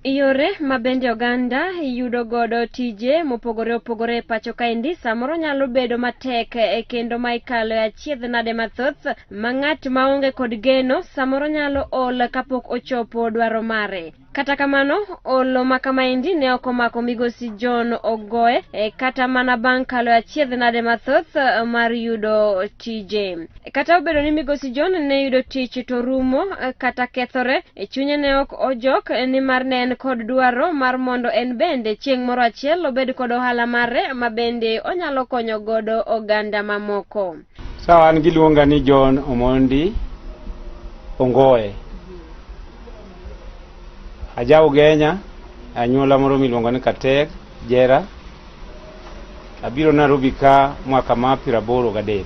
Yore mabende oganda yudo godo tije mopogore opogore pacho kaendi samoro nyalo bedo matek kendo maikalo achiedh nade mathoth ma ng'at maonge kod geno samoro nyalo ol kapok ochopo dwaro mare. Kata kamano, olo makamaendi ne ok omako migosi John Ogoe kata mana bang' kalo achiedh nade mathoth mar yudo tije. Kata obedo ni migosi John ne yudo tich to rumo kata kethore, chunye ne ok ojok ni mar ne en kod dwaro mar mondo en bende chieng' moro achiel obed kod ohala mare ma bende onyalo konyo godo oganda mamoko. Sawa, an giluonga ni John Omondi Ongoe. Aja Ugenya, anyuola moro miluongo ni Katek, Jera. Abiro Nairobi ka mwaka ma 83.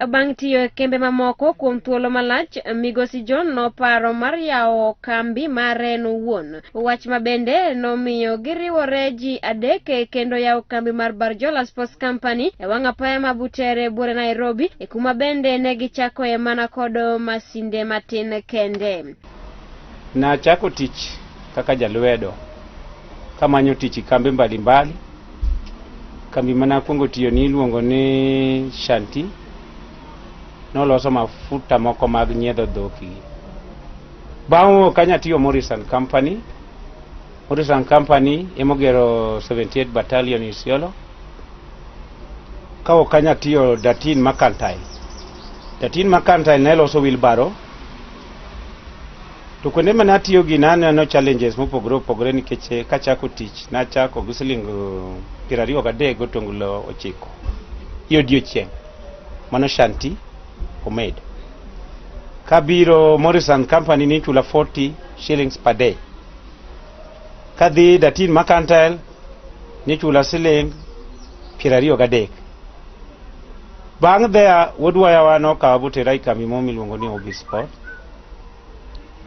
Bang' tiyo kembe mamoko kuom thuolo malach, migosi John noparo mar yawo kambi mare owuon. Wach mabende nomiyo giriwore ji adek kendo yawo kambi mar Barjola Sports Company e wang' apaya ma Butere buore Nairobi, kuma bende ne gichakoe mana kod masinde matin kende. Na chako tich kaka jalwedo kamanyo tich kambi mbalimbali. Kambi mana kuongo tiyo ni iluongo ni Shanti, noloso mafuta moko mag nyiedho dhoki. Bang' kanya tiyo Morrison Company. Morrison Company emogero 78 Battalion Isiolo. Kawo kanya tiyo Ltn Mercantile. Ltn Mercantile ne loso wheelbarrow. To kuonde ma natiyo gi no challenges mopogore opogore nikech kachako tich nachako gi siling 23 gotongulo 9 iyo odiechieng'. Mano Shanti Omed. Kabiro Morrison Company ni chula 40 shillings per day. Kadhi Ltn Mercantile ni chula siling 23. Bang' there wodwaya wano ka Butere ikami miluongo ni Obi Sport.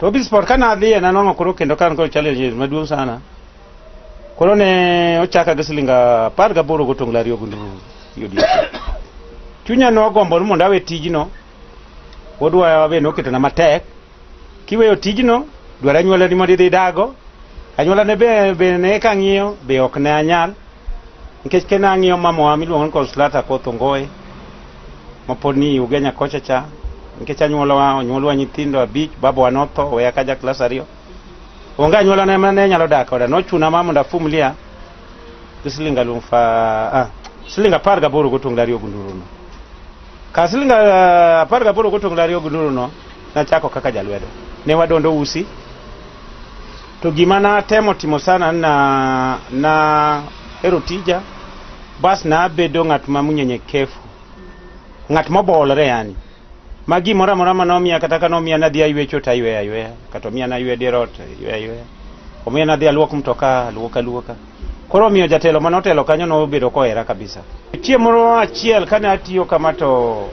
To Obi Sport kana adhiye nanong'o koro kendo kan kod challenges maduong' sana. Koro ne ochaka gi siling 18 gotongulo 2 gunduru yodi. Chunya no gombo mondo awe tijno. Wodwaya wabe noketona matek. Kiweyo tijno, dwara anyuola ni mondo idhi dago. Anyuola ne be ne kang'iyo be ok ne anyal. Nikech kena ang'iyo mamawa miluongo ni Consolata Koth Ongoe mapod ni Ugenya kocha cha. Nikech anyuolwa nyithindo 5, babawa notho weya kaja klas 2. Onge anyuola ne nyalo dak koda, nochuna ma mondo afumlia gi siling 18 gotongulo 2 gunduruno. Ka siling 18 gotongulo 2 gunduruno nachako kaka jalwedo. Ne wadondo usi. To gima natemo timo sana na erotija bas na bedo ng'at ma munyenyekevu. Ng'at mobolore yani. Magi mora manomiya kata kanomiya nadhi aywecho ta ayweya kata miya na ywe derot ayweya. Omiya nadhi aluok mtoka aluoka. Koro miyo jatelo manotelo kanyo no bedo kohera kabisa. Chieng' moro achiel kane atiyo kama to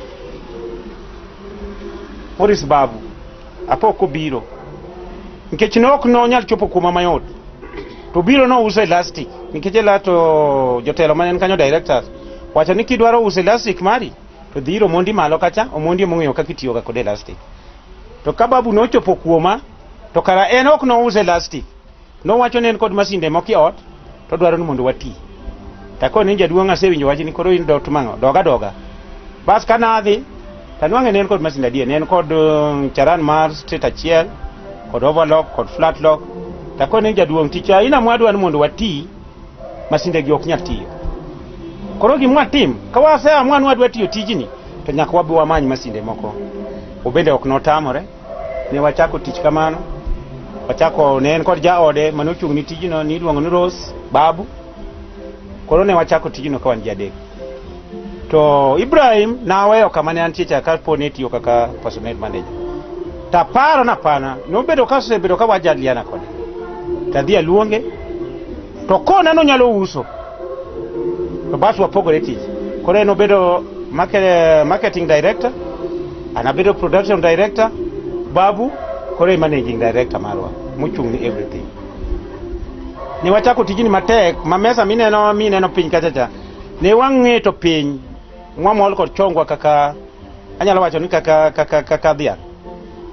Morris Babu apoko biro. Nikech nok no nyal chopo kuma mayot. To biro no uso elastic. Nikech lato jotelo manen kanyo directors wacha ni kidwaro uso elastic mari to dhiro mondi malo kacha omondi mong'eyo kaka itiyo ga kod elastic. To ka Babu no chopo kuoma to kara en ok no uso elastic. No wacho ne en kod masinde moko ot to dwaro ni mondo wati. Tako ni jaduong' asewinjo wach ni koro in dot mango doga. Bas kana adhi tanwange ne en kod masinde die ne en kod charan mar state achiel kod overlock kod flat lock. Tako ni jaduong' ticha ina mwadwa ni mondo wati masinde gi ok nyal tiyo. Koro gimwa tim ka wase amwan wadwa tiyo tijini to nyaka wabi wamany masinde moko. Obende ok notamore. Ne wachako tich kamano. Wachako ne en kod jaode manochung' ni tijino ni iluongo ni Rose Babu. Koro ne wachako tijino ka wan ji adek. To Ibrahim naweyo kama ne antie chaka po ne tiyo kaka personal manager. taparo na pana no bedo ka wajadliana kode tadhia luonge to kona no nyalo uso to bas wapogore tich kore no bedo marketing director ana bedo production director babu kore managing director marwa muchungni everything ne wachako tijini matek mamesa mineno piny kachacha ne wang'e to piny mwamol kod chongwa kaka anyalo wacho ni kaka dhiang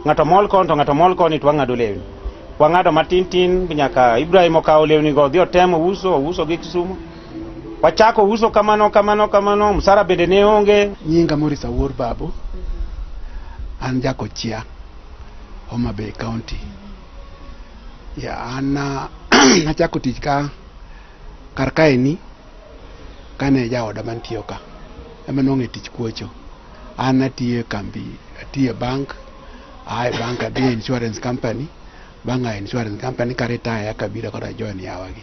ng'ato mol kon to ng'ato mol koni to wang'ado lewni wang'ado matin nyaka Ibrahim okawo lewni go dhi otemo uso gi Kisumu wachako uso kamano msara bende ne onge. Nyinga Morisa Wuor Babu, an jako chia Homa Bay County. Ya ana nachako tich ka karkaeni kane jaoda mantiyo ka ema nong'e tich kuocho. An atiye kambi, atiye bank, bank atiye insurance company, banga insurance company karetaya kabira kora join yawagi.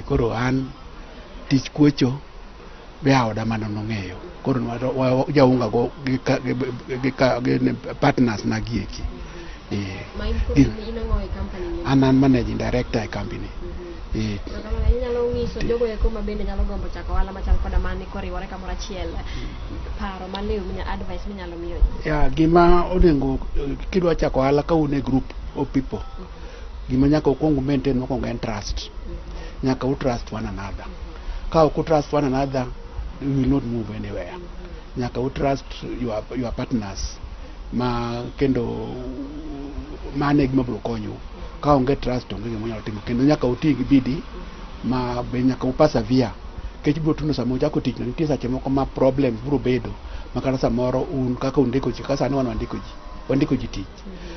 Koro an tich kuocho be aoda mano nong'eyo. Koro jaunga go gi partners na gieki. An managing director e company. Nyalo ngiso jogo eko mabende nyalo gombo chako ohala machal koda mane koriwore kamoro achiel, paro maliw advice minyalo miyo. Ya gima onengo kidwa chako ohala ka une group of people, gima nyaka ukwongo maintain mokwongo en trust. Nyaka u trust one another. Ka ok trust one another, you will not move anywhere. Nyaka u trust your partners ma kendo mane gima bro konyo. Ka onge trust onge gima nyalo timo, kendo nyaka uti gi bidii ma be nyaka upasa via kech bro tuno samo chako tich na nitie sache moko ma problem bro bedo makata samoro un kaka undiko ji kasa ni wandiko ji tich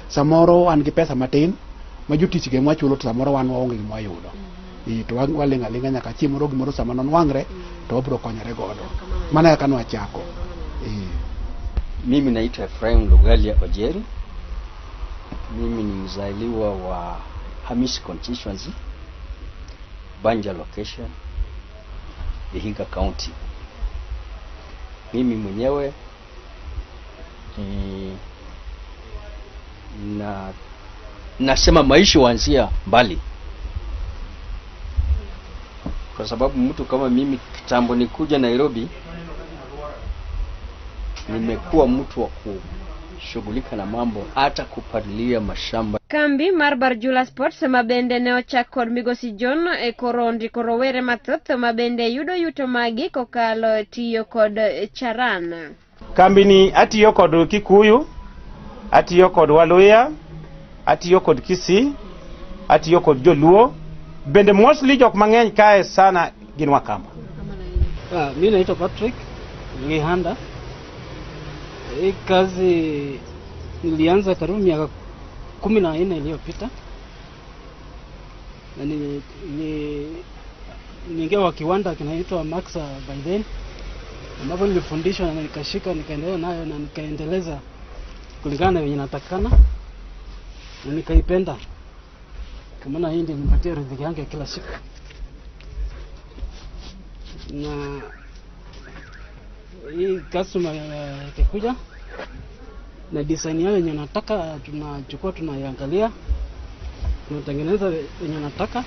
samoro an gi pesa matin ma jotich ge mwachulo to samoro wan waonge gima wayudo to walinga nyaka chiemoro gimoro sama non wangre to bro konyore godo mana yaka no achako. Mimi naitwa Efraim Lugalia Ojeri. Mimi ni mzaliwa wa Hamisi constituency, Banja location, Vihiga County. Mimi mwenyewe nasema maisha huanzia mbali, kwa sababu mtu kama mimi kitambo nikuja Nairobi nimekuwa mtu wa kushughulika na mambo hata kupalilia mashamba. Kambi mar Barjula Sports mabende ne ochak kod migosi John e korondi korowere mathoth mabende yudo yuto magi kokalo tiyo kod charan. Kambi ni atiyo kod Kikuyu, atiyo kod Waluya, atiyo kod Kisii, atiyo kod Joluo, bende mostly jok mang'eny kae sana gin Wakamba. Mimi naitwa Patrick Gihanda. Hii kazi nilianza karibu miaka 14 iliyopita. Na niliingia kiwanda kinaitwa Maxa by then. Ambapo nilifundishwa na nikashika nikaendelea nayo na nikaendeleza kulingana na venye natakana. Na nikaipenda. Kwa maana hii ndio nipatia riziki yangu kila siku. Na hii customer ikikuja na design yao yenye nataka, tunachukua tunaiangalia, tunatengeneza yenye nataka,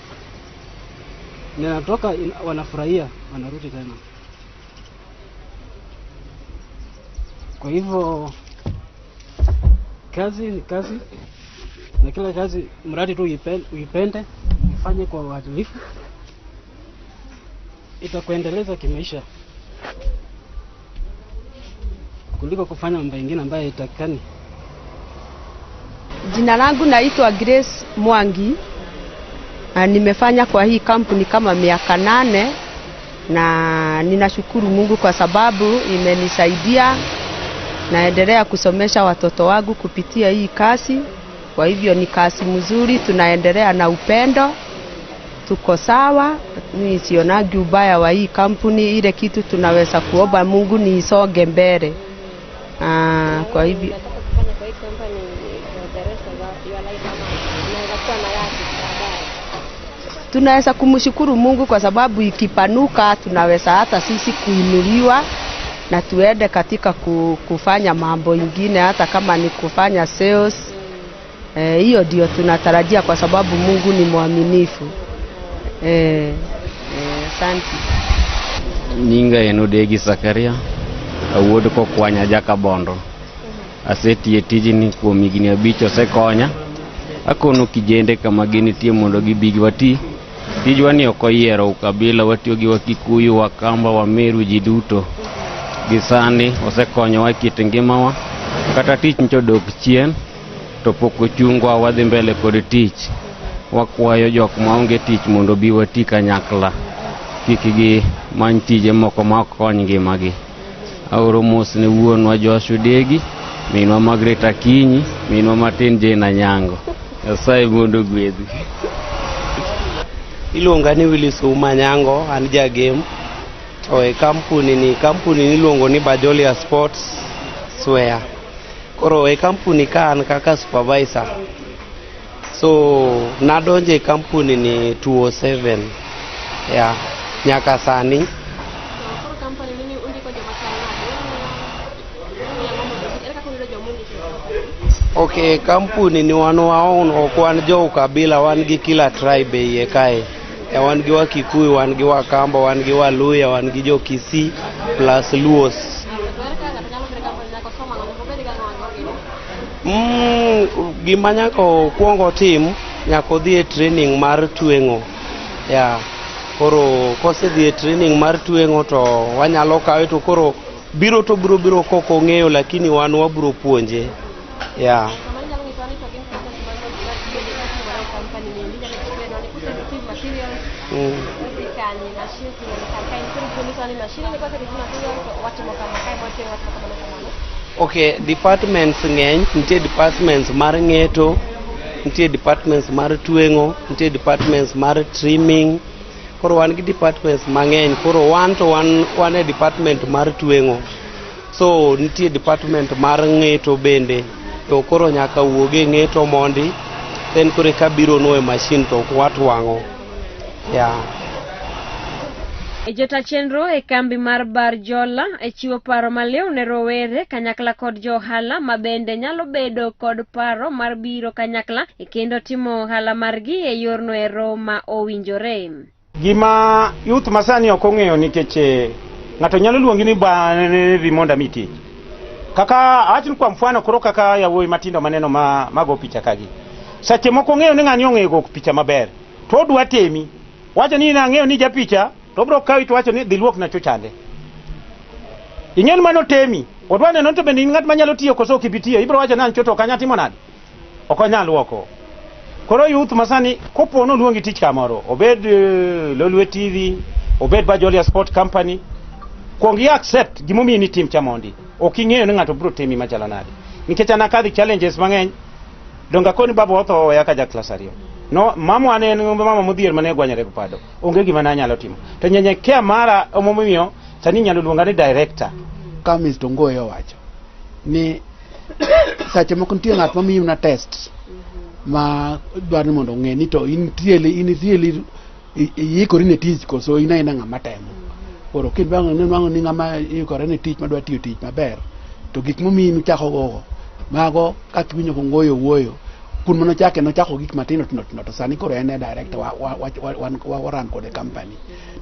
na natoka wanafurahia, wanarudi tena. Kwa hivyo kazi ni kazi, na kila kazi mradi tu uipende, ufanye kwa uadilifu, itakuendeleza kimaisha kuliko kufanya mambo mengine ambayo itakani. Jina langu naitwa Grace Mwangi. Nimefanya kwa hii kampuni kama miaka 8 na ninashukuru Mungu kwa sababu imenisaidia. Naendelea kusomesha watoto wangu kupitia hii kazi. Kwa hivyo ni kazi mzuri, tunaendelea na upendo. Tuko sawa, mimi sionagi ubaya wa hii kampuni. Ile kitu tunaweza kuomba Mungu ni isonge mbele. Kwa hivyo tunaweza kumshukuru Mungu kwa sababu ikipanuka tunaweza hata sisi kuinuliwa na tuende katika kufanya mambo ingine, hata kama ni kufanya sales. Hiyo ndio tunatarajia kwa sababu Mungu ni mwaminifu. Asante. Nyinga Enodegi Sakaria, awuod ko kwanya jaka bondo. Asetie tijini kuom higni 5 osekonya. Akono kijende kama gini tie mondo gibigi wati. Tijwa ni ok oyiero ukabila, watiyo gi Wakikuyu, Wakamba, Wameru, ji duto. Gisani osekonyowa kit ngimawa. Kata tich nchodok chien to pok ochungwa, wadhi mbele kod tich. Wakwayo jok maonge tich mondo bi wati kanyakla. Kik gi many tije moko ma ok kony ngimagi. Aoro mos ne wuonwa Joshua Degi, minwa Margaret Akinyi, minwa matin Jena Nyango. Nyasaye mondo gwedhi. Iluonga ni Willis Umanyango, an jagem. Kampuni ni iluongo ni Bajolia Sports Swear. Koro kampuni ka an kaka supervisor. So nadonje kampuni ni 207. Nyaka sani. Kampuni ni wan waon, ok wan jo ukabila, wan gi kila tribe iye kae. Wan gi Wakikuyu, wan gi Wakamba, wan gi Waluya, wan gi jo Kisii plus Luos. Gima nyako kuongo tim, nyako dhi training mar twengo. Koro kosedhi training mar twengo to wanyalo kawe, to koro biro koko ng'eyo, lakini wan wabiro puonje. Departments ng'eny, nitie departments mar ng'eto, nitie departments mar twengo, nitie departments mar trimming. Koro wan gi departments mang'eny. Koro wan e department mar twengo. So nitie department mar ng'eto bende. To koro nyaka wuoge ng'eto mondi, then kore ka biro no e machine to watwang'o. Jota chenro kambi mar Barjola chiwo paro maleo ne rowere kanyakla kod johala mabende nyalo bedo kod paro mar biro kanyakla kendo timo ohala margi yorno ero ma owinjore. Gima youth masani ok ong'eyo nikech ng'ato nyalo luongi ni dhi mondo miti. Kaka awachni kwa mfano koro kaka yawuoyi matindo maneno mago picha kagi. Sache moko ng'eyo ni ng'ani ong'eyo go picha maber. To dwa temi. Wacho ni na ng'eyo ni ja picha, to bro kawi to wacho ni dhi luok na chochande. Ing'en mano temi. Odwa neno to bende ng'at manyalo tiyo koso kibitiyo. Ibro wacho nan choto kanya timo nade. Ok onyal luoko. Koro youth masani kopono luongi tich kamoro, obed Lolwe TV, obed Bajolia Sport Company, kuongi accept gimomi ni team chamondi. Oking'eyo ni ng'ato bro temi machala nade. Nikech anakadhi challenges mang'eny. Donga koni babo otho ya kaja class ariyo. No, mama ane mama mudhier mane gwanyore kupado. Onge gima nanyalo timo. To nyenyekea mara omomiyo sani nyalo luonga ni director. Kamis to ngoyo wacho. Ni sache moko nitie ng'at mamiyo na test. Ma dwaro mondo ng'e ni to in really yikori ne tich koso ina ng'ama temo. Koro kidwango ni ng'ama yikore ne tich madwa tiyo tich maber. To gik momiyi michako gogo. Mago kaka winyo ko ngoyo wuoyo. Kun mano chake no chako gik matino to sani koro ene director wa run kode company.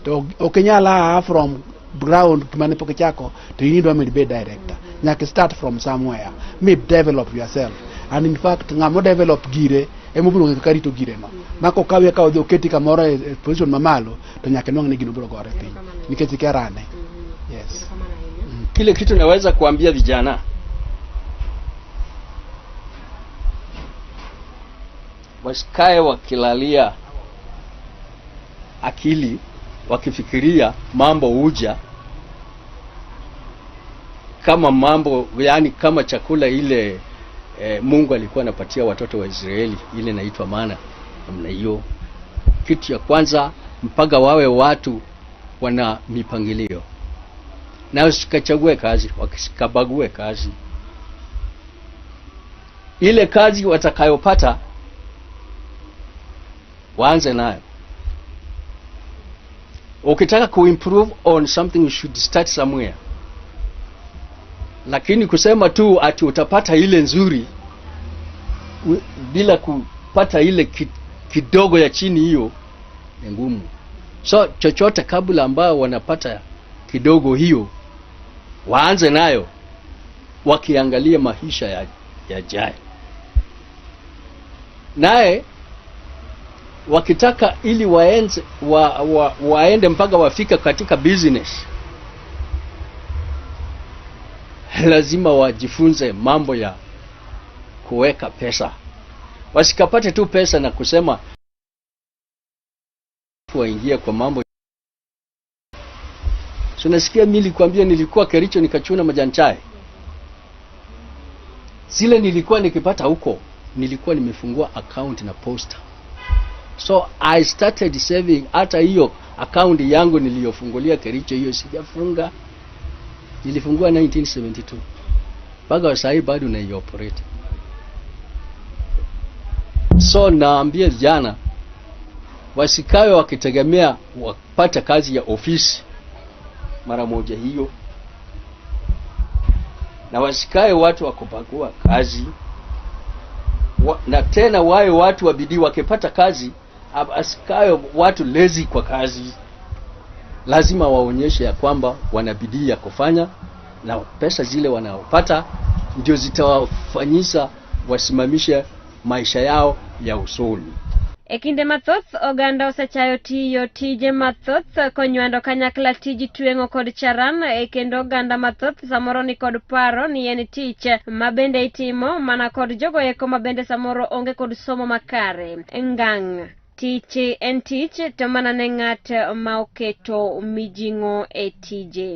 To okenyala from ground kimane poke chako to you need to be director. Nyaka start from somewhere. Maybe develop yourself. And in fact ngamo develop gire emobiro ng'e to gire no. Mako kawe ka odhi oketi kamoro e position mamalo to nyaka nwang' ni gino biro gore piny. Nikech ikerane. Yes. Kile kitu naweza kuambia vijana, wasikae wakilalia akili wakifikiria mambo huja kama mambo, yani kama chakula ile Mungu alikuwa anapatia watoto wa Israeli, ile inaitwa mana. Namna hiyo, kitu ya kwanza mpaka wawe watu wana mipangilio, na usikachague kazi, wakikabague kazi. Ile kazi watakayopata waanze nayo. Ukitaka kuimprove on something, you should start somewhere. lakini kusema tu ati utapata ile nzuri bila kupata ile kidogo ya chini, hiyo ni ngumu. So chochote kabla ambao wanapata kidogo hiyo waanze nayo, wakiangalia maisha yajayo. Naye wakitaka ili waende mpaka wafika katika business, lazima wajifunze mambo ya kuweka pesa. Wasikapate tu pesa na kusema waingie kwa mambo. So nasikia mimi nilikwambia nilikuwa Kericho nikachuna majani chai. Zile nilikuwa nikipata huko, nilikuwa nimefungua account na Posta. So I started saving. Hata hiyo account yangu niliyofungulia Kericho hiyo sijafunga. Nilifungua 1972. Mpaka sasa bado naioperate. So naambia vijana wasikawe wakitegemea wapata kazi ya ofisi mara moja hiyo, na wasikae watu wakupakua kazi na tena wae watu wabidii wakipata kazi. Asikae watu lazy kwa kazi. Lazima waonyeshe ya kwamba wanabidii ya kufanya, na pesa zile wanaopata ndio zitawafanyisha wasimamishe maisha yao ya usoni. Ekinde mathoth oganda osechayo tiyo tije mathoth konywando kanyakla tiji twengo kod charan, kendo oganda mathoth samoro ni kod paro ni en tich mabende itimo mana kod jogo eko mabende samoro onge kod somo makare. Ngang tich en tich to mana ne ng'at ma oketo mijing'o e tije.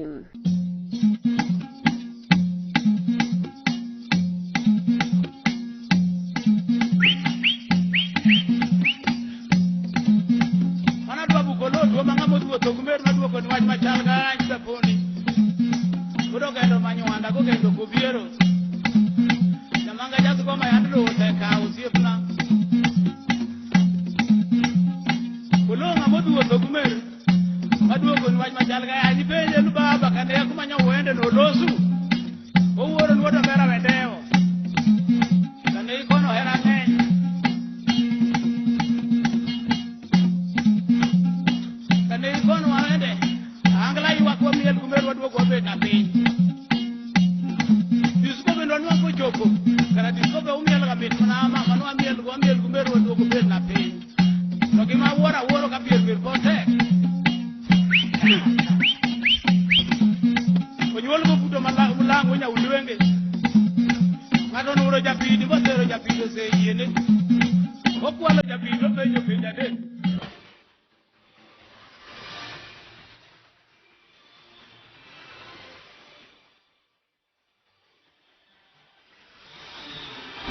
Ng'ato nuro japidi